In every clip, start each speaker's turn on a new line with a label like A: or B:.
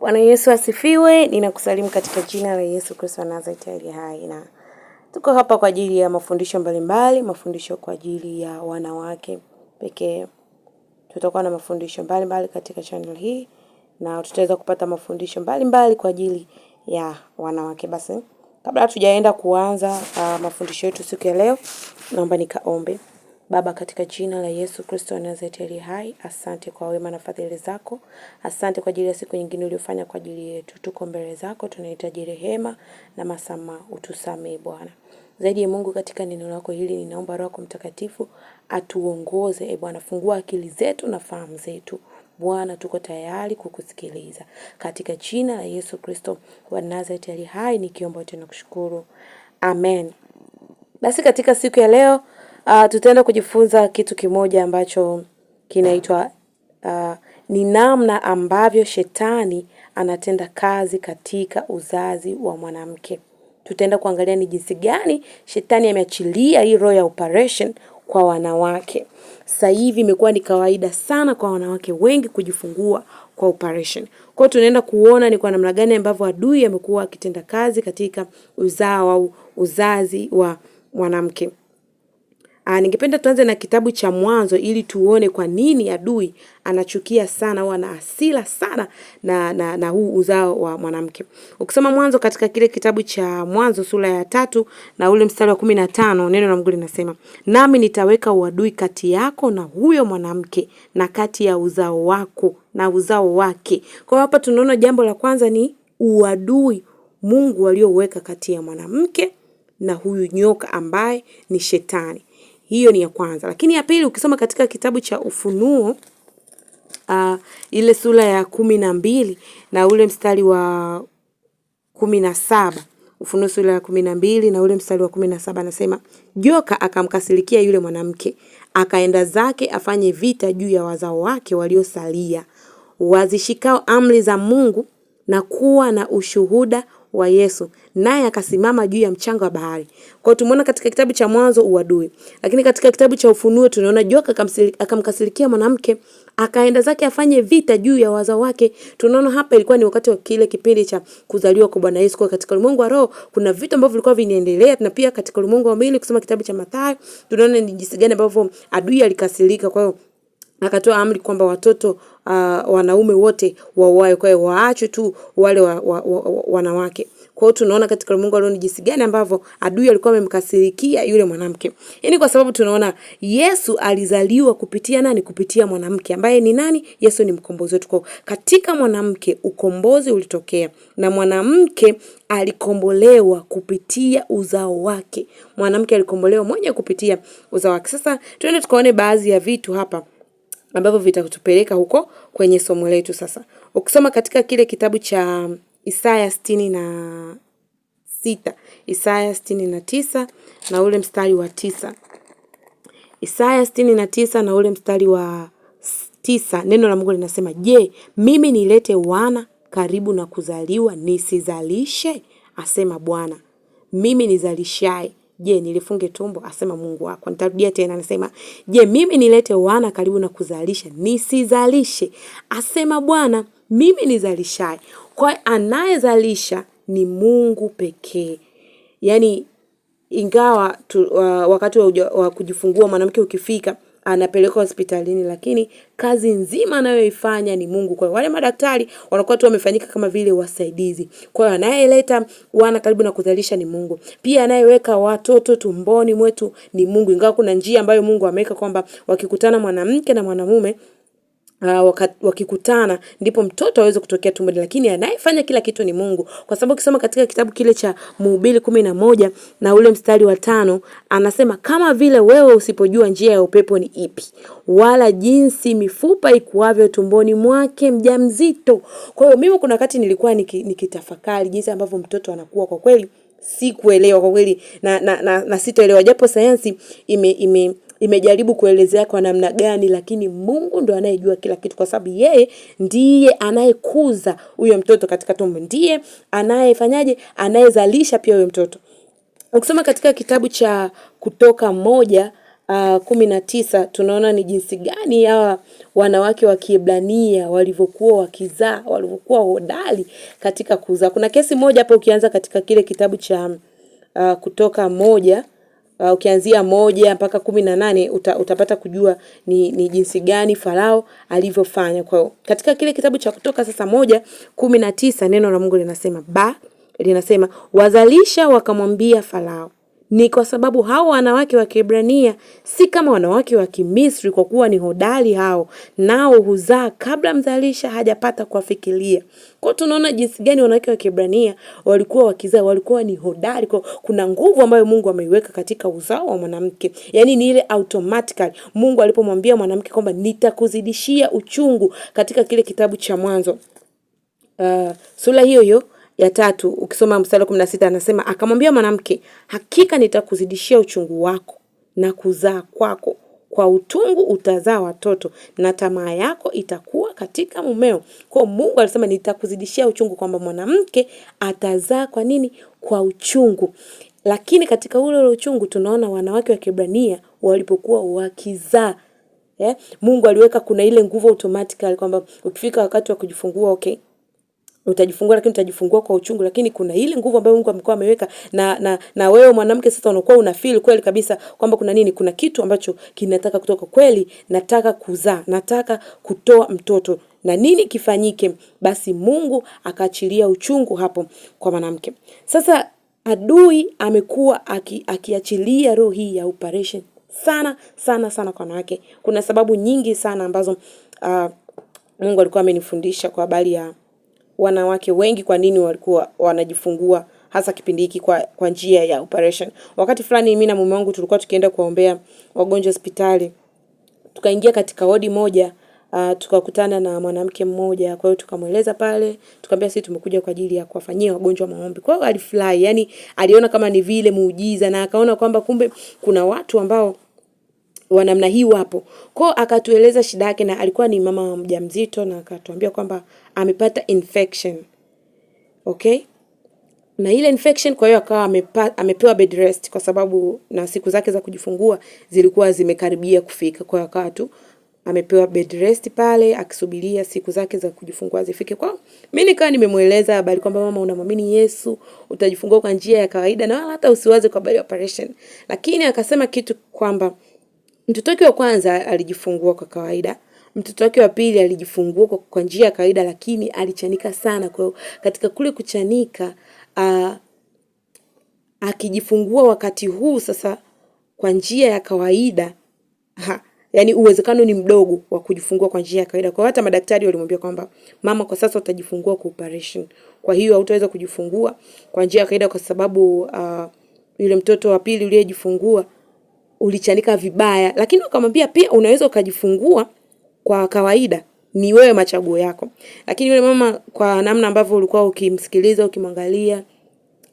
A: Bwana Yesu asifiwe. Ninakusalimu katika jina la Yesu Kristo wa Nazareti aliye hai, na tuko hapa kwa ajili ya mafundisho mbalimbali, mafundisho kwa ajili ya wanawake pekee. Tutakuwa na mafundisho mbalimbali katika channel hii na tutaweza kupata mafundisho mbalimbali kwa ajili ya wanawake. Basi kabla hatujaenda kuanza mafundisho yetu siku ya leo, naomba nikaombe. Baba, katika jina la Yesu Kristo wa Nazareti aliye hai, asante kwa wema na fadhili zako. Asante kwa ajili ya siku nyingine uliyofanya kwa ajili yetu. Tuko mbele zako, tunahitaji rehema na masamaha. Utusamee Bwana. Zaidi ya Mungu, katika neno lako hili ninaomba Roho Mtakatifu atuongoze. Bwana, fungua akili zetu na fahamu zetu. Bwana, tuko tayari kukusikiliza. Katika jina la Yesu Kristo wa Nazareti aliye hai nikiomba tena kushukuru. Amen. Basi katika siku ya leo tutaenda kujifunza kitu kimoja ambacho kinaitwa ni namna ambavyo shetani anatenda kazi katika uzazi wa mwanamke. Tutaenda kuangalia ni jinsi gani shetani ameachilia hii roho ya operation kwa wanawake. Sasa hivi imekuwa ni kawaida sana kwa wanawake wengi kujifungua kwa operation. Kwa hiyo tunaenda kuona ni kwa namna gani ambavyo adui amekuwa akitenda kazi katika uzao au uzazi wa mwanamke. Ningependa tuanze na kitabu cha Mwanzo ili tuone kwa nini adui anachukia sana au ana hasira sana na huu uzao wa mwanamke. Ukisoma Mwanzo, katika kile kitabu cha Mwanzo sura ya 3 na ule mstari wa 15, neno la Mungu linasema, nami nitaweka uadui kati yako na huyo mwanamke na kati ya uzao wako na uzao wake. Kwa hapa tunaona jambo la kwanza ni uadui Mungu alioweka kati ya mwanamke na huyu nyoka ambaye ni shetani. Hiyo ni ya kwanza. Lakini ya pili, ukisoma katika kitabu cha Ufunuo ile sura ya 12 na ule mstari wa 17. Ufunuo sura ya 12 na ule mstari wa 17 anasema, joka akamkasirikia yule mwanamke, akaenda zake afanye vita juu ya wazao wake waliosalia, wazishikao amri za Mungu na kuwa na ushuhuda wa Yesu, naye akasimama juu ya mchanga wa bahari. Kwa hiyo tumeona katika kitabu cha Mwanzo uadui, lakini katika kitabu cha Ufunuo tunaona joka akamkasirikia mwanamke, akaenda zake afanye vita juu ya wazao wake. Tunaona hapa ilikuwa ni wakati wa kile kipindi cha kuzaliwa kwa Bwana Yesu. Kwa katika ulimwengu wa roho kuna vitu ambavyo vilikuwa vinaendelea, na pia katika ulimwengu wa mwili, kusoma kitabu cha Mathayo tunaona ni jinsi gani ambavyo adui alikasirika. Kwa hiyo akatoa amri kwamba watoto wanaume wote wauawe, kwa hiyo waachwe tu wale wanawake. Kwa hiyo tunaona katika ulimwengu leo ni jinsi gani ambavyo adui alikuwa amemkasirikia yule mwanamke. Yaani kwa sababu tunaona Yesu alizaliwa kupitia nani? Kupitia mwanamke ambaye ni nani? Yesu ni mkombozi wetu. Kwa katika mwanamke ukombozi ulitokea, na mwanamke alikombolewa kupitia uzao wake. Mwanamke alikombolewa mwenye kupitia uzao wake. Sasa tuende tukaone baadhi ya vitu hapa ambavyo vitatupeleka huko kwenye somo letu. Sasa ukisoma katika kile kitabu cha Isaya 66, Isaya 69 na ule mstari wa 9. Isaya 69 na ule mstari wa 9, neno la Mungu linasema, je, mimi nilete wana karibu na kuzaliwa nisizalishe? Asema Bwana. Mimi nizalishaye, je, nilifunge tumbo? Asema Mungu wako. Nitarudia tena, anasema, je, mimi nilete wana karibu na kuzalisha nisizalishe? Asema Bwana. Mimi nizalishaye. Kwa anayezalisha ni Mungu pekee. Yaani ingawa wakati wa kujifungua mwanamke ukifika anapelekwa hospitalini, lakini kazi nzima anayoifanya ni Mungu. Kwa wale madaktari wanakuwa tu wamefanyika kama vile wasaidizi. Kwa hiyo anayeleta wana karibu na kuzalisha ni Mungu. Pia anayeweka watoto tumboni mwetu ni Mungu. Ingawa kuna njia ambayo Mungu ameweka kwamba wakikutana mwanamke na mwanamume wakikutana ndipo mtoto aweze kutokea tumboni, lakini anayefanya kila kitu ni Mungu. Kwa sababu ukisoma katika kitabu kile cha Mhubiri 11 na ule mstari wa 5 anasema, kama vile wewe usipojua njia ya upepo ni ipi, wala jinsi mifupa ikuavyo tumboni mwake mjamzito. Kwa hiyo mimi kuna wakati nilikuwa nikitafakari jinsi ambavyo mtoto anakuwa. Kwa kweli sikuelewa kwa kweli na sitaelewa, japo sayansi imejaribu kuelezea kwa namna gani, lakini Mungu ndo anayejua kila kitu, kwa sababu yeye ndiye anayekuza huyo mtoto katika tumbo, ndiye anayefanyaje, anayezalisha pia huyo mtoto. Ukisoma katika kitabu cha Kutoka 1:19 tunaona ni jinsi gani hawa wanawake wa Kiebrania walivyokuwa wakizaa, walivyokuwa hodari katika kuzaa. Kuna kesi moja hapo ukianza katika kile kitabu cha Kutoka 1, ukianzia 1 mpaka 18 utapata kujua ni jinsi gani Farao alivyofanya. Kwa hiyo katika kile kitabu cha Kutoka sasa 1:19 neno la Mungu linasema wazalisha wakamwambia Farao, ni kwa sababu hao wanawake wa Kiebrania si kama wanawake wa Kimisri, kwa kuwa ni hodari hao, nao huzaa kabla mzalisha hajapata kuwafikiria. Kwa tunaona jinsi gani wanawake wa Kiebrania walikuwa wakizaa, walikuwa ni hodari. Kwa kuna nguvu ambayo Mungu ameiweka katika uzao wa mwanamke. Yaani ni ile automatically Mungu alipomwambia mwanamke kwamba nitakuzidishia uchungu katika kile kitabu cha Mwanzo. Sura hiyo ya 3 ukisoma mstari 16 anasema akamwambia mwanamke, hakika nitakuzidishia uchungu wako na kuzaa kwako, kwa utungu utazaa watoto na tamaa yako itakuwa katika mumeo. Kwa Mungu alisema nitakuzidishia uchungu, kwamba mwanamke atazaa kwa nini? Kwa uchungu. Lakini katika ule uchungu tunaona wanawake wa Kiebrania walipokuwa wakizaa, Mungu aliweka kuna ile nguvu automatically kwamba ukifika wakati wa kujifungua, okay, utajifungua, lakini utajifungua kwa uchungu, lakini kuna ile nguvu ambayo Mungu amekuwa ameweka na wewe mwanamke sasa unakuwa una feel kweli kabisa kwamba kuna nini, kuna kitu ambacho kinataka kutoka kweli, nataka kuzaa, nataka kutoa mtoto, na nini kifanyike? Basi Mungu akaachilia uchungu hapo kwa mwanamke. Sasa adui amekuwa akiachilia roho hii ya operation sana sana sana kwa wanawake. Kuna sababu nyingi sana ambazo Mungu alikuwa amenifundisha kwa habari ya wanawake wengi kwa nini walikuwa wanajifungua hasa kipindi hiki kwa njia ya operation. Wakati fulani mimi na mume wangu tulikuwa tukienda kuombea wagonjwa hospitali. Tukaingia katika wodi moja, tukakutana na mwanamke mmoja. Kwa hiyo tukamweleza pale, tukamwambia sisi tumekuja kwa ajili ya kuwafanyia wagonjwa maombi. Kwa hiyo alifurahi, yani aliona kama ni vile muujiza, na akaona kwamba kumbe kuna watu ambao wa namna hii wapo. Kwa akatueleza shida yake, na alikuwa ni mama mjamzito, na akatuambia kwamba amepata infection. Okay? Na ile infection, kwa hiyo akawa amepewa bed rest kwa sababu na siku zake za kujifungua zilikuwa zimekaribia kufika. Kwa hiyo akawa tu amepewa bed rest pale akisubiria siku zake za kujifungua zifike. Kwa mimi nikawa nimemueleza habari kwamba mama, unamwamini Yesu, utajifungua kwa njia ya kawaida na wala hata usiwaze kwa habari ya operation. Lakini akasema kitu kwamba mtoto wake wa kwanza alijifungua kwa kawaida, mtoto wake wa pili alijifungua kwa njia ya kawaida, lakini alichanika sana. Kwa katika kule kuchanika, akijifungua wakati huu sasa kwa njia ya kawaida, yani uwezekano ni mdogo wa kujifungua kwa njia ya kawaida. Kwa hata madaktari walimwambia kwamba mama, kwa sasa utajifungua kwa operation. Kwa hiyo hautaweza kujifungua kwa njia ya kawaida kwa sababu yule mtoto wa pili uliyejifungua ulichanika vibaya. Lakini akamwambia pia unaweza ukajifungua kwa kawaida, ni wewe machaguo yako. Lakini yule mama, kwa namna ambavyo ulikuwa ukimsikiliza, ukimwangalia,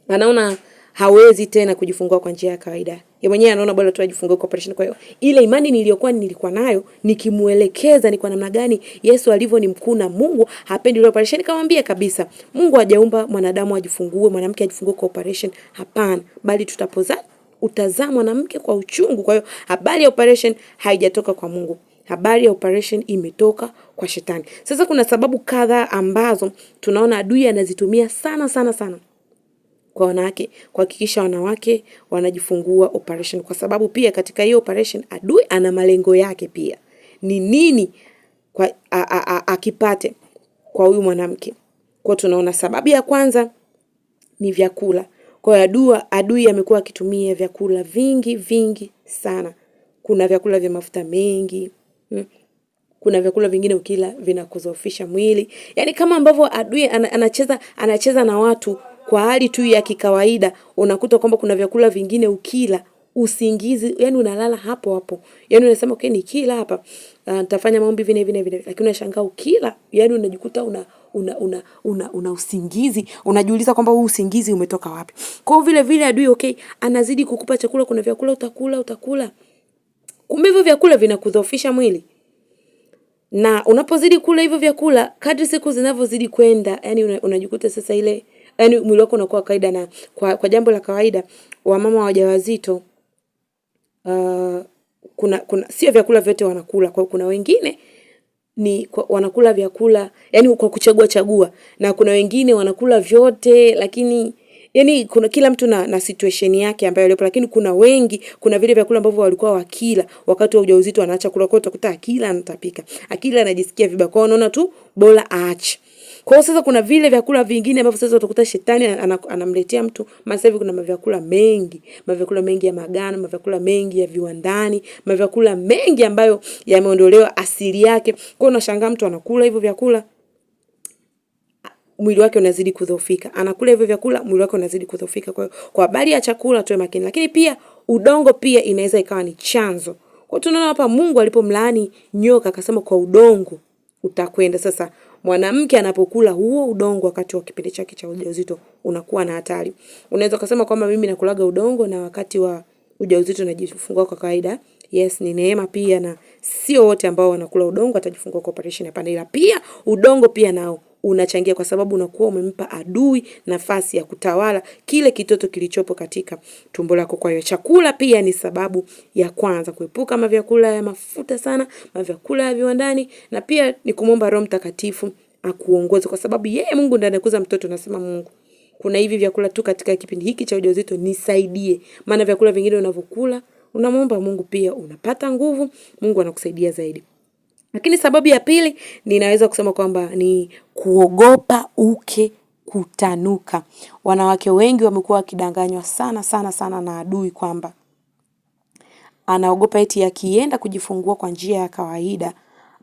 A: anaona hawezi tena kujifungua kwa njia ya kawaida. Yeye mwenyewe anaona bora tu ajifungue kwa operation. Kwa hiyo ile imani nilikuwa nayo, nikimuelekeza ni kwa namna gani Yesu alivyo ni mkuu na Mungu hapendi ile operation, nikamwambia kabisa Mungu hajaumba mwanadamu ajifungue, mwanamke ajifungue kwa operation. Hapana, bali tutapozaa utazaa mwanamke kwa uchungu. Kwa hiyo habari ya operation haijatoka kwa Mungu. Habari ya operation imetoka kwa shetani. Sasa kuna sababu kadhaa ambazo tunaona adui anazitumia sana sana sana kwa wanawake kuhakikisha wanawake wanajifungua operation, kwa sababu pia katika hiyo operation adui ana malengo yake pia. Ni nini kwa akipate kwa huyu mwanamke? Kwa tunaona sababu ya kwanza ni vyakula. Kwa adui amekuwa akitumia vyakula vingi sana. Kuna vyakula vya mafuta mengi. Kuna vyakula vingine ukila vinakudhoofisha mwili. Yaani kama ambavyo adui anacheza na watu kwa hali tu ya kikawaida, unakuta kwamba kuna vyakula vingine ukila usingizi, yani unalala hapo hapo. Yani unasema okay, nikila hapa nitafanya maombi vile, lakini unashangaa ukila, yani unajikuta una usingizi, unajiuliza kwamba huu usingizi umetoka wapi. Kwa vile adui okay, anazidi kukupa chakula, kuna vyakula utakula. Kumbe hivyo vyakula vinakudhoofisha mwili. Na unapozidi kula hivyo vyakula, kadri siku zinavyozidi kwenda, yani unajikuta sasa ile, yani mwili wako unakuwa kawaida. Na kwa jambo la kawaida wamama wajawazito, kuna sio vyakula vyote wanakula. Kwa kuna wengine wanakula vyakula yani kwa kuchagua chagua, na kuna wengine wanakula vyote, lakini yani kuna kila mtu na situation yake ambayo yupo, lakini kuna wengi, kuna vile vyakula ambavyo walikuwa wakila wakati wa ujauzito anaacha kula, kwa utakuta akila anatapika, akila anajisikia vibaya, kwa unaona tu bora aache. Kwa hiyo sasa kuna vile vyakula vingine ambavyo sasa utakuta shetani anamletea mtu. Sasa hivi kuna mavyakula mengi ya magano, mavyakula mengi ya viwandani, mavyakula mengi ambayo yameondolewa asili yake. Kwa hiyo unashangaa mtu anakula hivyo vyakula, mwili wake unazidi kudhoofika. Anakula hivyo vyakula, mwili wake unazidi kudhoofika. Kwa hiyo kwa habari ya chakula tuwe makini. Lakini pia udongo pia inaweza ikawa ni chanzo. Kwa tunaona hapa Mungu alipomlaani nyoka akasema kwa udongo utakwenda. Sasa mwanamke anapokula huo udongo wakati wa kipindi chake cha ujauzito unakuwa na hatari. Unaweza kusema kwamba mimi nakulaga udongo na wakati wa ujauzito najifungua kwa kawaida. Yes, ni neema pia, na sio wote ambao wanakula udongo watajifungua kwa operation, hapana. Ila pia udongo pia nao unachangia, kwa sababu unakuwa umempa adui nafasi ya kutawala kile kitoto kilichopo katika tumbo lako. Kwa hiyo chakula pia ni sababu ya kwanza kuepuka mavyakula ya mafuta sana, mavyakula ya viwandani, na pia ni kumwomba Roho Mtakatifu akuongoze, kwa sababu yeye Mungu ndiye anakuza mtoto. Nasema Mungu, kuna hivi vyakula tu katika kipindi hiki cha ujauzito, nisaidie. Maana vyakula vingine unavyokula unamwomba Mungu pia unapata nguvu, Mungu anakusaidia zaidi. Lakini sababu ya pili ninaweza kusema kwamba ni kuogopa uke kutanuka. Wanawake wengi wamekuwa wakidanganywa sana na adui kwamba anaogopa eti akienda kujifungua kwa njia ya kawaida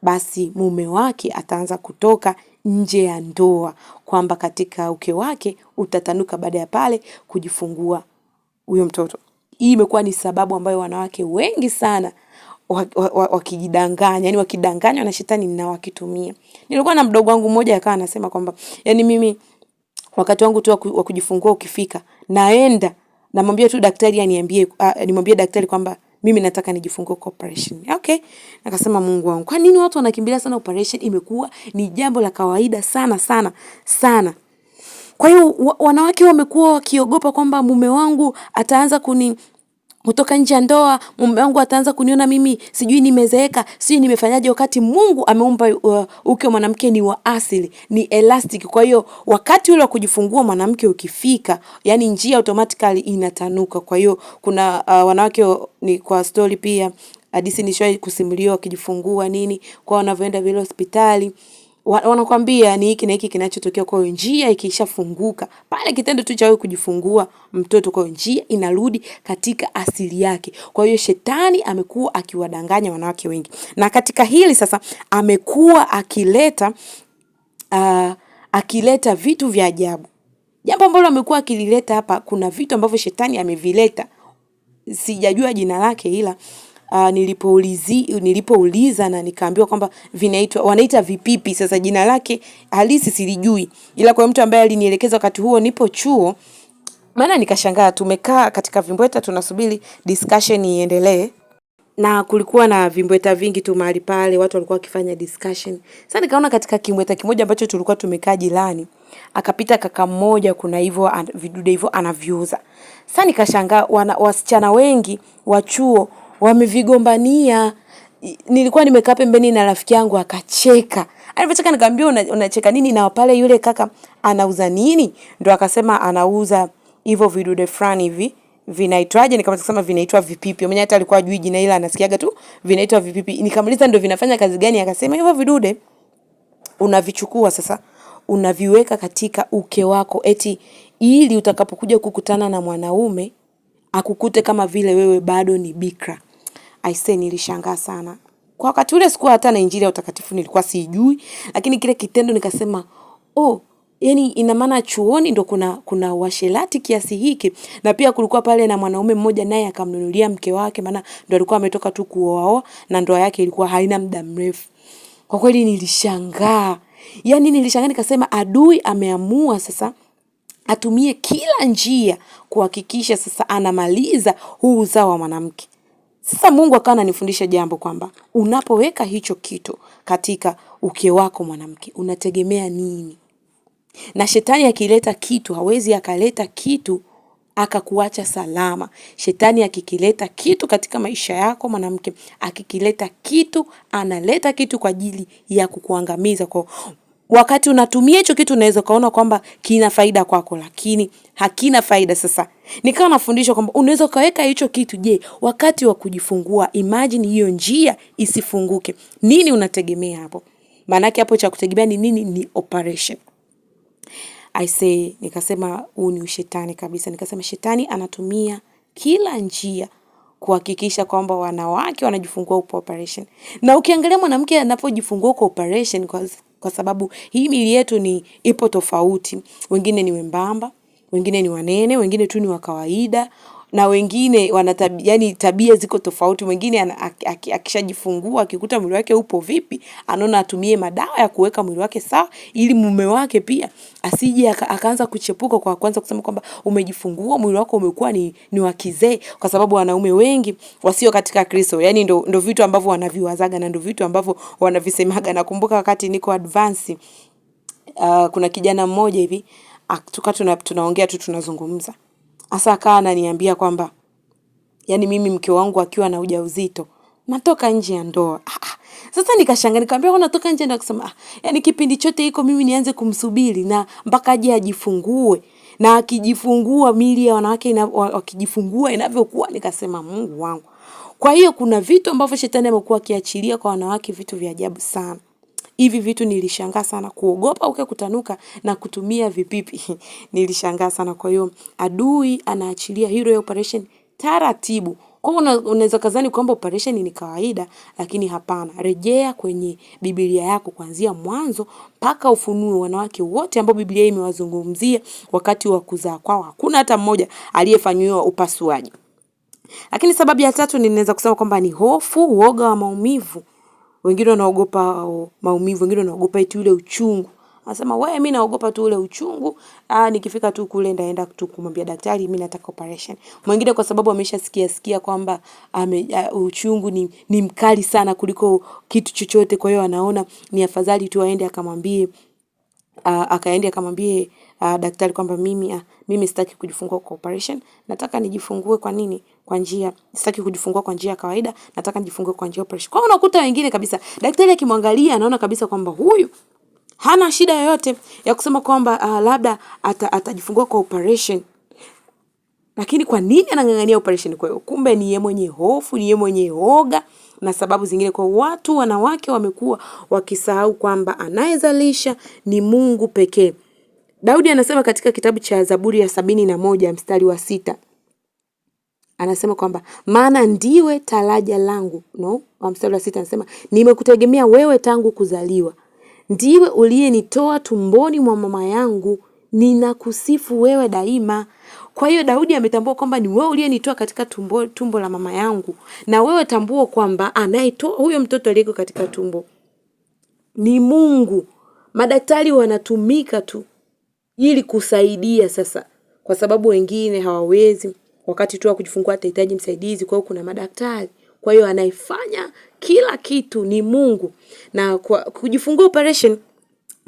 A: basi mume wake ataanza kutoka nje ya ndoa, kwamba katika uke wake utatanuka baada ya pale kujifungua huyo mtoto. Hii imekuwa ni sababu ambayo wanawake wengi sana wakijidanganya, yani wakidanganywa na shetani na wakitumia. Nilikuwa na mdogo wangu mmoja akawa anasema kwamba yani mimi wakati wangu tu wa kujifungua ukifika, naenda namwambia tu daktari aniambie, nimwambie daktari kwamba mimi nataka nijifungue kwa operation. Okay. Akasema Mungu wangu, kwa nini watu wanakimbilia sana operation? Imekuwa ni jambo la kawaida sana. Kwa hiyo wanawake wamekuwa wakiogopa kwamba mume wangu ataanza kutoka nje ya ndoa, mume wangu ataanza kuniona mimi sijui nimezeeka, sijui nimefanyaje, wakati Mungu ameumba uke wa mwanamke ni wa asili, ni elastic. Kwa hiyo wakati ule wa kujifungua mwanamke ukifika, yani njia automatically inatanuka. Kwa hiyo kuna wanawake ni kwa story pia hadithi nishawahi kusimuliwa wakijifungua nini, kwa wanavyoenda vile hospitali wanakuambia ni hiki na hiki kinachotokea. Kwa njia ikishafunguka pale kitendo tu cha wewe kujifungua mtoto, kwa njia inarudi katika asili yake. Kwa hiyo shetani amekuwa akiwadanganya wanawake wengi, na katika hili sasa amekuwa akileta vitu vya ajabu. Jambo ambalo amekuwa akilileta hapa, kuna vitu ambavyo shetani amevileta, sijajua jina lake, ila nilipouliza na nikaambiwa kwamba wanaita vipipi. Sasa jina lake halisi silijui, ila kwa mtu ambaye alinielekeza wakati huo nipo chuo, maana nikashangaa. Tumekaa katika vimbweta tunasubiri discussion iendelee, na kulikuwa na vimbweta vingi tu mahali pale, watu walikuwa wakifanya discussion. Sasa nikaona katika kimbweta kimoja ambacho tulikuwa tumekaa jirani, akapita kaka mmoja, kuna hivyo vidude hivyo anaviuza. Sasa nikashangaa wasichana wengi wa chuo wamevigombania. Nilikuwa nimekaa pembeni na rafiki yangu akacheka. Alipocheka nikamwambia unacheka nini, na pale yule kaka anauza nini? Ndio akasema anauza hivyo vidude fulani hivi, vinaitwaje? Nikamwambia vinaitwa vipipi. Mwenye hata alikuwa hajui jina, ila anasikiaga tu vinaitwa vipipi. Nikamuuliza ndio vinafanya kazi gani? Akasema hivyo vidude unavichukua sasa unaviweka katika uke wako, eti ili utakapokuja kukutana na mwanaume akukute kama vile wewe bado ni bikra. Aisee, nilishangaa sana. Kwa wakati ule sikuwa hata na injili ya utakatifu nilikuwa sijui, lakini kile kitendo nikasema, yani ina maana chuoni ndo kuna washelati kiasi hiki. Na pia kulikuwa pale na mwanaume mmoja naye akamnunulia mke wake, maana ndo alikuwa ametoka tu kuoa na ndoa yake ilikuwa haina muda mrefu. Kwa kweli nilishangaa. Yani nilishangaa, nikasema adui ameamua sasa atumie kila njia kuhakikisha sasa anamaliza huu uzao wa mwanamke. Sasa Mungu akawa ananifundisha jambo kwamba unapoweka hicho kitu katika uke wako mwanamke, unategemea nini? Na shetani akileta kitu, hawezi akaleta kitu akakuacha salama. Shetani akikileta kitu katika maisha yako mwanamke, akikileta kitu, analeta kitu kwa ajili ya kukuangamiza. Kwa wakati unatumia hicho kitu unaweza kaona kwamba kina faida kwako, lakini hakina faida. Sasa nikawa nafundishwa kwamba unaweza kaweka hicho kitu, je, wakati wa kujifungua, imagine hiyo njia isifunguke. Nini unategemea hapo? Maanake hapo cha kutegemea ni nini? Ni operation. Nikasema huu ni ushetani kabisa. Nikasema shetani anatumia kila njia kuhakikisha kwamba wanawake wanajifungua kwa operation. Na ukiangalia mwanamke anapojifungua kwa operation, kwa sababu hii miili yetu ipo tofauti. Wengine ni wembamba, wengine ni wanene, wengine tu ni wa kawaida, na wengine yani tabia ziko tofauti. Wengine akishajifungua akikuta mwili wake upo vipi, anaona atumie madawa ya kuweka mwili wake sawa, ili mume wake pia asije akaanza kuchepuka kwa kwanza kusema kwamba umejifungua mwili wako umekuwa ni wa kizee, kwa sababu wanaume wengi wasio katika Kristo, yani ndo vitu ambavyo wanaviwazaga na ndo vitu ambavyo wanavisemaga. Nakumbuka wakati niko advance, kuna kijana mmoja hivi tunaongea tu tunazungumza. Asa akawa ananiambia kwamba yani mimi mke wangu akiwa na ujauzito natoka nje ya ndoa. Sasa nikashangaa, nikamwambia unatoka nje, na kusema yani kipindi chote iko mimi nianze kumsubiri na mpaka aje ajifungue, na akijifungua miili ya wanawake wakijifungua inavyokuwa. Nikasema Mungu wangu. Kwa hiyo kuna vitu ambavyo shetani amekuwa akiachilia kwa wanawake, vitu vya ajabu sana. Hivi vitu nilishangaa sana, kuogopa uke kutanuka na kutumia vipipi. Nilishangaa sana. Kwa hiyo adui anaachilia hero ya operation taratibu. Kwa hiyo unaweza kazani kwamba operation ni kawaida, lakini hapana. Rejea kwenye Biblia yako kuanzia Mwanzo mpaka Ufunuo. Wanawake wote ambao Biblia imewazungumzia wakati wa kuzaa kwao, hakuna hata mmoja aliyefanywa upasuaji. Lakini sababu ya tatu ninaweza kusema kwamba ni hofu, uoga wa maumivu. Wengine wanaogopa maumivu, wengine wanaogopa eti ule uchungu. Anasema wewe, mimi naogopa tu ule uchungu. Nikifika tu kule ndaenda tu kumwambia daktari mimi nataka operation. Mwingine kwa sababu ameshasikia kwamba uchungu ni mkali sana kuliko kitu chochote, kwa hiyo anaona ni afadhali tu aende akamwambie daktari kwamba mimi sitaki kujifungua kwa operation, nataka nijifungue kwa nini? Kwa njia, sitaki kujifungua kwa njia ya kawaida, nataka nijifungue kwa njia ya operation. Kwa hiyo unakuta wengine kabisa daktari akimwangalia anaona kabisa kwamba huyu hana shida yoyote ya kusema kwamba labda atajifungua kwa operation. Lakini kwa nini anang'ang'ania operation? Kwa hiyo kumbe ni yeye mwenye hofu, ni yeye mwenye oga na sababu zingine. Kwa wanawake wamekuwa wakisahau kwamba anayezalisha ni Mungu pekee. Daudi anasema katika kitabu cha Zaburi ya 71 mstari wa 6. Anasema kwamba maana ndiwe taraja langu. Mstari wa 6 anasema nimekutegemea wewe tangu kuzaliwa. Ndiwe uliyenitoa tumboni mwa mama yangu, ninakusifu wewe daima. Kwa hiyo Daudi ametambua kwamba ni wewe uliyenitoa katika tumbo la mama yangu, na wewe tambua kwamba anayetoa huyo mtoto aliyeko katika tumbo ni Mungu. Madaktari wanatumika tu ili kusaidia sasa, kwa sababu wengine hawawezi, wakati tu wa kujifungua atahitaji msaidizi, kwa hiyo kuna madaktari. Kwa hiyo anayefanya kila kitu ni Mungu. Na kwa kujifungua operation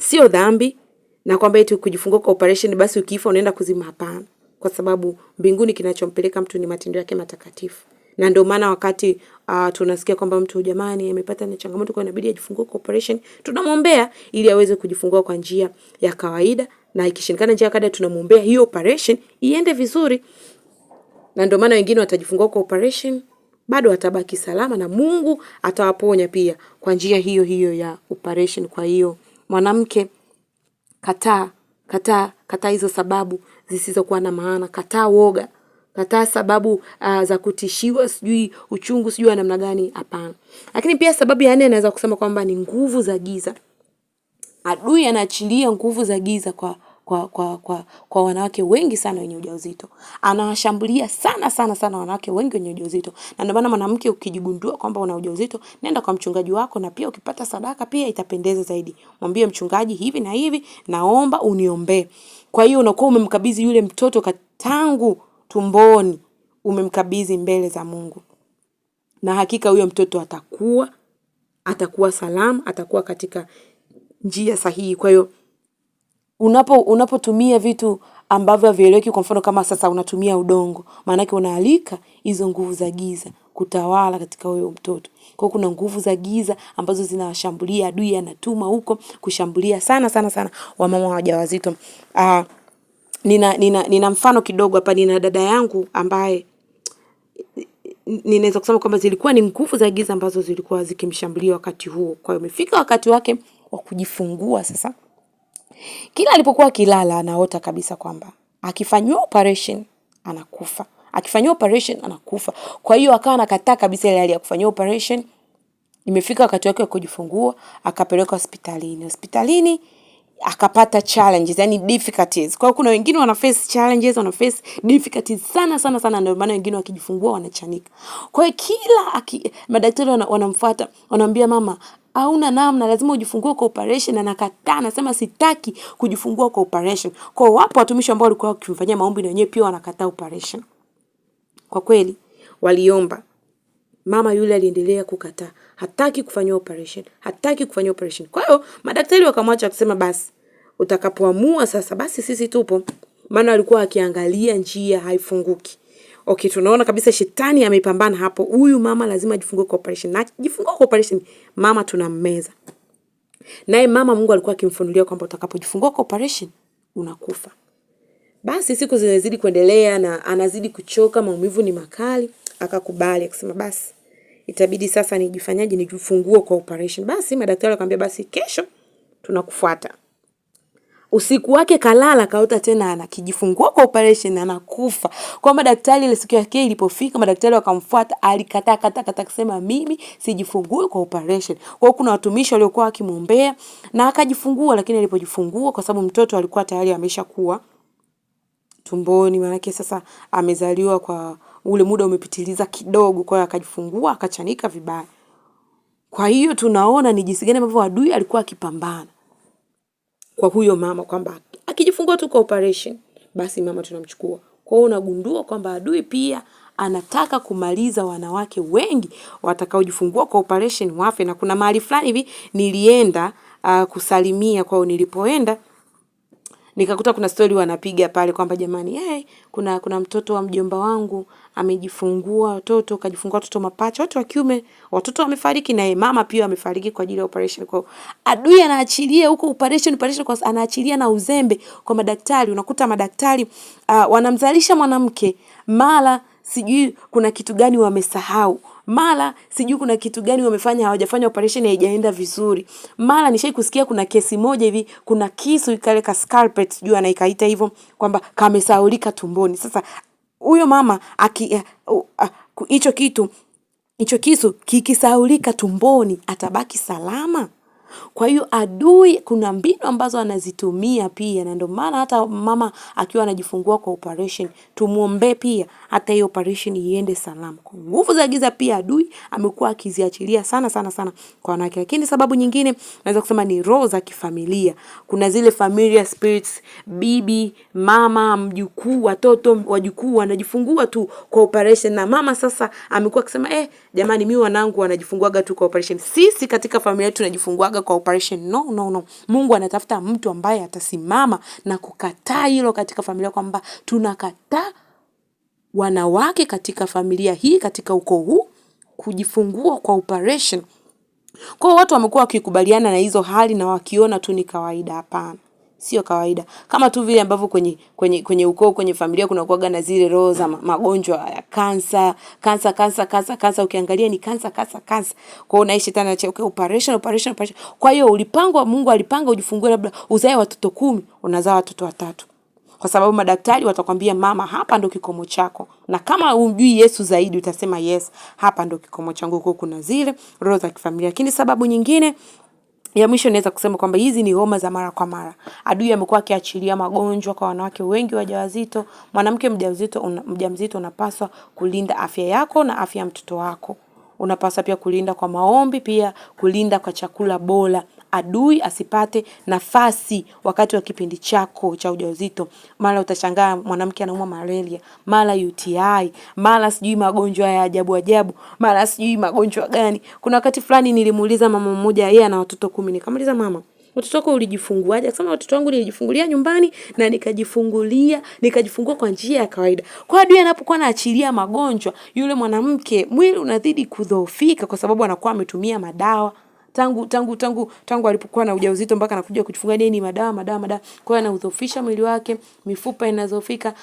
A: sio dhambi, na kwamba eti kujifungua kwa operation basi ukifa unaenda kuzima, hapana. Kwa sababu mbinguni kinachompeleka mtu ni matendo yake matakatifu. Na ndio maana wakati tunasikia kwamba mtu jamani amepata na changamoto kwa inabidi ajifungue kwa operation, tunamwombea ili aweze kujifungua kwa njia ya kawaida, na ikishindikana njia ya kawaida tunamwombea hiyo operation iende vizuri. Na ndio maana wengine watajifungua kwa operation bado watabaki salama, na Mungu atawaponya pia kwa njia hiyo hiyo ya operation. Kwa hiyo mwanamke, kataa hizo sababu zisizokuwa na maana. Kataa woga, kataa sababu za kutishiwa, sijui uchungu, sijui namna gani, hapana. Lakini pia sababu ya 4 naweza kusema kwamba ni nguvu za giza. Adui anaachilia nguvu za giza kwa wanawake wengi sana wenye ujauzito. Anawashambulia sana wanawake wengi wenye ujauzito. Na ndio maana mwanamke ukijigundua kwamba una ujauzito, nenda kwa mchungaji wako, na pia ukipata sadaka pia itapendeza zaidi. Mwambie mchungaji, hivi na hivi naomba uniombee. Kwa hiyo unakuwa umemkabidhi yule mtoto tangu tumboni, umemkabidhi mbele za Mungu. Na hakika huyo mtoto atakuwa salama, atakuwa katika njia sahihi. Kwa hiyo unapotumia vitu ambavyo havieleweki. Kwa mfano kama sasa unatumia udongo, maana yake unaalika hizo nguvu za giza kutawala katika huyo mtoto. Kwa kuna nguvu za giza ambazo zinawashambulia, adui anatuma huko kushambulia sana sana sana wamama wajawazito. Nina mfano kidogo hapa. Nina dada yangu ambaye ninaweza kusema kwamba zilikuwa ni nguvu za giza ambazo zilikuwa zikimshambulia wakati huo. Kwa hiyo imefika wakati wake wa kujifungua sasa. Kila alipokuwa kilala anaota kabisa kwamba akifanywa operation anakufa. Akifanywa operation anakufa. Kwa hiyo akawa anakataa kabisa ile hali ya kufanywa operation. Imefika wakati wake wa kujifungua, akapelekwa hospitalini. Hospitalini akapata challenges, yani difficulties. Kwa hiyo kuna wengine wana face challenges, wana face difficulties sana sana sana, ndio maana wengine wakijifungua wanachanika. Kwa hiyo kila madaktari wanamfuata, wanamwambia mama, hauna namna, lazima ujifungue kwa operation. Anakataa, anasema sitaki kujifungua kwa operation. Kwa hiyo wapo watumishi ambao walikuwa wakimfanyia maombi na wenyewe pia wanakataa operation. Kwa kweli waliomba. Mama yule aliendelea kukataa. Hataki kufanywa operation. Hataki kufanywa operation. Kwa hiyo madaktari wakamwacha kusema basi utakapoamua sasa basi sisi tupo. Maana alikuwa akiangalia njia haifunguki. Okay, tunaona kabisa shetani amepambana hapo. Huyu mama lazima ajifungue kwa operation. Na jifungue kwa operation, mama tunammeza. Naye mama Mungu alikuwa akimfunulia kwamba utakapojifungua kwa operation unakufa. Basi siku zinazidi kuendelea na anazidi kuchoka, maumivu ni makali. Akakubali akasema basi itabidi sasa nijifanyaje, nijifungue kwa operation. Basi madaktari wakamwambia basi kesho tunakufuata. Usiku wake kalala, kaota tena anakijifungua kwa operation anakufa. Kwa madaktari ile siku yake ilipofika, madaktari wakamfuata, alikataa kusema mimi sijifungue kwa operation. Kwa kuna watumishi waliokuwa wakimuombea na akajifungua, lakini alipojifungua kwa sababu mtoto alikuwa tayari ameshakuwa tumboni, maana yake sasa amezaliwa kwa ule muda umepitiliza kidogo, kwa hiyo akajifungua akachanika vibaya. Kwa hiyo tunaona ni jinsi gani ambavyo adui alikuwa akipambana kwa huyo mama kwamba akijifungua tu kwa operation basi mama tunamchukua. Kwa hiyo unagundua kwamba adui pia anataka kumaliza wanawake wengi watakaojifungua kwa operation wafe. Na kuna mahali fulani hivi nilienda kusalimia, kwa hiyo nilipoenda nikakuta kuna story wanapiga pale kwamba jamani, kuna mtoto wa mjomba wangu amejifungua watoto, kajifungua watoto mapacha, watoto wa kiume, watoto wamefariki na mama pia amefariki kwa ajili ya operation. Kwa adui anaachilia huko operation kwa anaachilia na uzembe kwa madaktari. Unakuta madaktari wanamzalisha mwanamke, mara sijui kuna kitu gani wamesahau, mara sijui kuna kitu gani wamefanya hawajafanya operation haijaenda vizuri. Mara nishai kusikia kuna kesi moja hivi, kuna kisu kale ka scalpel sijui anaikaita hivyo kwamba kamesaulika tumboni. Sasa huyo mama hicho kisu kikisaulika tumboni atabaki salama? Kwa hiyo adui kuna mbinu ambazo anazitumia pia, na ndio maana hata mama akiwa anajifungua kwa operation tumuombe pia hata hiyo operation iende salama. Kwa nguvu za giza pia adui amekuwa akiziachilia sana sana sana kwa wanawake. Lakini sababu nyingine naweza kusema ni roho za kifamilia. Kuna zile familiar spirits, bibi, mama, mjukuu, watoto, wajukuu wanajifungua tu kwa operation, na mama sasa amekuwa akisema jamani mimi wanangu wanajifunguaga tu kwa operation. Sisi katika familia yetu tunajifunguaga kwa operation. No. Mungu anatafuta mtu ambaye atasimama na kukataa hilo katika familia, kwamba tunakataa wanawake katika familia hii, katika ukoo huu kujifungua kwa operation. Kwa watu wamekuwa wakikubaliana na hizo hali na wakiona tu ni kawaida. Hapana, sio kawaida. Kama tu vile ambavyo kwenye ukoo, kwenye familia kuna kuaga na zile roho za magonjwa ya kansa, ukiangalia ni kansa. Kwa hiyo unaishi shetani anachoka operation. Kwa hiyo Mungu alipanga ujifungue labda uzae watoto 10, unazaa watoto 3. Kwa sababu madaktari watakwambia mama, hapa ndo kikomo chako. Na kama unjui Yesu zaidi utasema yes, hapa ndo kikomo changu. Kwa kuna zile roho za kifamilia. Lakini sababu nyingine ya mwisho naweza kusema kwamba hizi ni homa za mara kwa mara. Adui amekuwa akiachilia magonjwa kwa wanawake wengi wajawazito. Mwanamke mjamzito unapaswa kulinda afya yako na afya ya mtoto wako. Unapaswa pia kulinda kwa maombi, pia kulinda kwa chakula bora. Adui asipate nafasi wakati wa kipindi chako cha ujauzito. Mara utashangaa mwanamke anaumwa malaria, mara UTI, mara sijui magonjwa ya ajabu, mara sijui magonjwa gani. Kuna wakati fulani nilimuuliza mama mmoja, yeye ana watoto 10. Nikamuuliza mama, watoto wako ulijifunguaje? Akasema watoto wangu nilijifungulia nyumbani na nikajifungua kwa njia ya kawaida. Kwa adui anapokuwa anaachilia magonjwa, yule mwanamke mwili unazidi kudhoofika kwa sababu anakuwa ametumia madawa. Tangu alipokuwa na ujauzito mpaka anakuja kujifungua ni madawa. Kwa hiyo anaudhoofisha mwili wake, mifupa inadhoofika,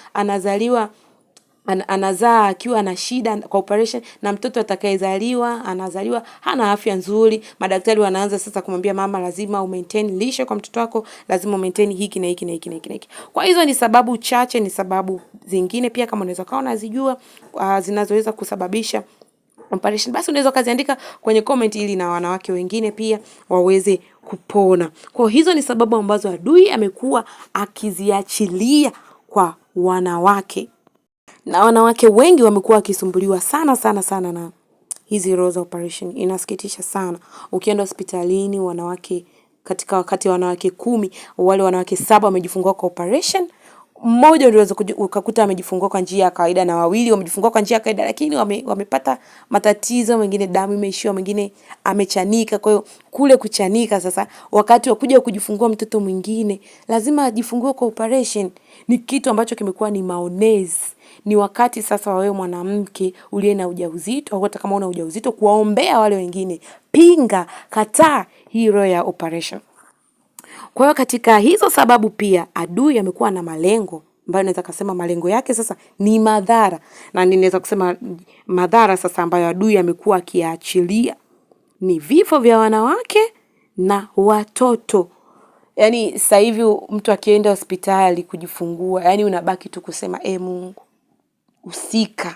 A: anazaa akiwa na shida kwa operation, na mtoto atakayezaliwa anazaliwa hana afya nzuri. Madaktari wanaanza sasa kumwambia mama, lazima maintain lishe kwa mtoto wako, lazima maintain hiki na hiki. Kwa hizo ni sababu chache, ni sababu zingine pia kama unaweza kaona unazijua zinazoweza kusababisha operation, basi unaweza kaziandika kwenye comment ili na wanawake wengine pia waweze kupona. Kwa hizo ni sababu ambazo adui amekuwa akiziachilia kwa wanawake. Na wanawake wengi wamekuwa wakisumbuliwa sana na hizi roho za operation. Inasikitisha sana. Ukienda hospitalini wanawake, katika wakati wanawake 10, wale wanawake 7 wamejifungua kwa operation. Mmoja ndio ukakuta amejifungua kwa njia ya kawaida na 2 wamejifungua kwa njia ya kawaida, lakini wamepata matatizo, wengine damu imeishiwa, wengine amechanika. Kwa hiyo kule kuchanika sasa, wakati wa kuja kujifungua mtoto mwingine lazima ajifungue kwa operation. Ni kitu ambacho kimekuwa ni maonezi. Ni wakati sasa wewe mwanamke uliye na ujauzito au hata kama una ujauzito kuwaombea wale wengine. Pinga, kataa hii roho ya operation. Kwa hiyo katika hizo sababu pia adui amekuwa na malengo ambayo naweza kusema malengo yake sasa ni madhara, na ninaweza kusema madhara sasa ambayo adui amekuwa akiachilia ni vifo vya wanawake na watoto. Yaani sasa hivi mtu akienda hospitali kujifungua, yaani unabaki tu kusema Mungu usika,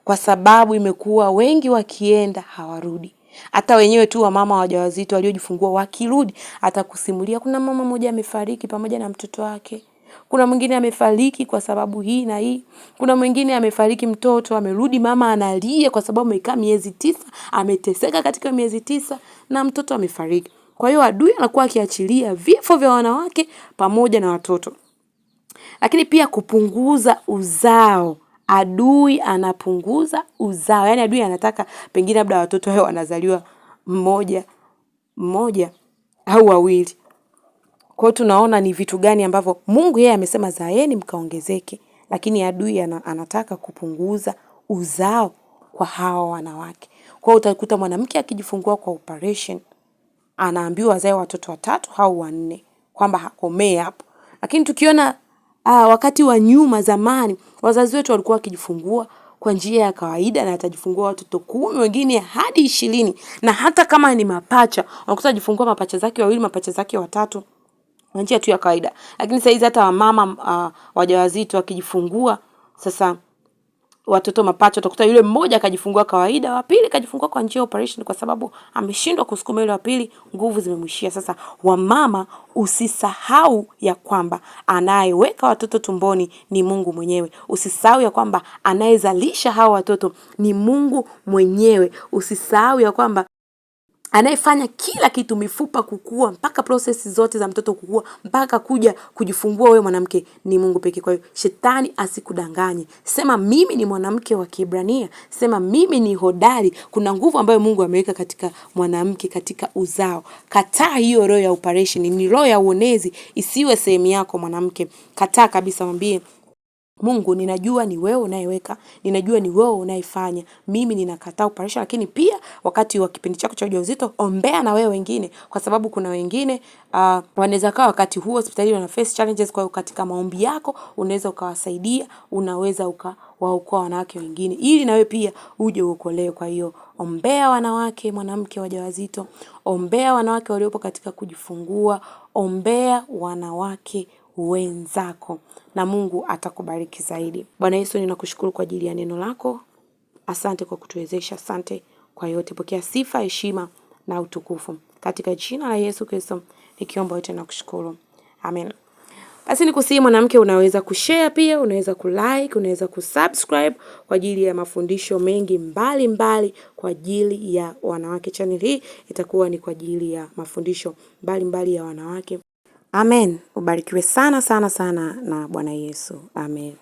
A: kwa sababu imekuwa wengi wakienda hawarudi. Hata wenyewe tu wamama wajawazito waliojifungua wakirudi atakusimulia kuna mama mmoja amefariki pamoja na mtoto wake. Kuna mwingine amefariki kwa sababu hii na hii. Kuna mwingine amefariki mtoto amerudi mama analia kwa sababu amekaa miezi 9, ameteseka katika miezi 9 na mtoto amefariki. Kwa hiyo adui anakuwa akiachilia vifo vya wanawake pamoja na watoto. Lakini pia kupunguza uzao. Adui anapunguza uzao. Yaani adui anataka pengine labda watoto wao wanazaliwa mmoja au 2. Kwa hiyo tunaona ni vitu gani ambavyo Mungu yeye amesema zaeni mkaongezeke, lakini adui anataka kupunguza uzao kwa hawa wanawake. Kwa hiyo utakuta mwanamke akijifungua kwa operation anaambiwa azae watoto 3 au 4 kwamba hakomee hapo. Lakini tukiona wakati wa nyuma zamani wazazi wetu walikuwa wakijifungua kwa njia ya kawaida na atajifungua watoto 10, wengine hadi 20, na hata kama ni mapacha unakuta ajifungua mapacha zake 2, mapacha zake 3 kwa njia tu ya kawaida. Lakini sasa hizi hata wamama wajawazito wakijifungua sasa watoto mapacha utakuta yule mmoja akajifungua kawaida, wa pili kajifungua kwa njia ya operation kwa sababu ameshindwa kusukuma yule wa pili, nguvu zimemwishia. Sasa wamama, usisahau ya kwamba anayeweka watoto tumboni ni Mungu mwenyewe. Usisahau ya kwamba anayezalisha hao watoto ni Mungu mwenyewe. Usisahau ya kwamba anayefanya kila kitu, mifupa kukua mpaka process zote za mtoto kukua mpaka kuja kujifungua wewe mwanamke ni Mungu pekee. Kwa hiyo shetani asikudanganye. Sema mimi ni mwanamke wa Kiebrania, sema mimi ni hodari. Kuna nguvu ambayo Mungu ameweka katika mwanamke, katika uzao. Kataa hiyo roho ya operation, ni roho ya uonezi, isiwe sehemu yako mwanamke. Kataa kabisa, mwambie Mungu, ninajua ni wewe unayeweka, ninajua ni wewe unayefanya. Mimi ninakataa operation, lakini pia wakati wa kipindi chako cha ujauzito ombea na wewe wengine, kwa sababu kuna wengine wanaweza kaa wakati huo hospitali wana face challenges. Kwa hiyo katika maombi yako unaweza ukawasaidia, unaweza ukawaokoa wanawake wengine ili na wewe pia uje uokolewe. Kwa hiyo ombea wanawake, mwanamke wajawazito, ombea wanawake waliopo katika kujifungua, ombea wanawake wenzako na Mungu atakubariki zaidi. Bwana Yesu, ninakushukuru kwa ajili ya neno lako. Asante kwa kutuwezesha. Asante kwa yote. Pokea sifa, heshima na utukufu. Katika jina la Yesu Kristo nikiomba yote na kushukuru. Amen. Basi nikusihi mwanamke, unaweza kushare pia, unaweza kulike, unaweza kusubscribe kwa ajili ya mafundisho mengi mbali kwa ajili ya wanawake. Channel hii itakuwa ni kwa ajili ya mafundisho mbali ya wanawake. Amen. Ubarikiwe sana na Bwana Yesu. Amen.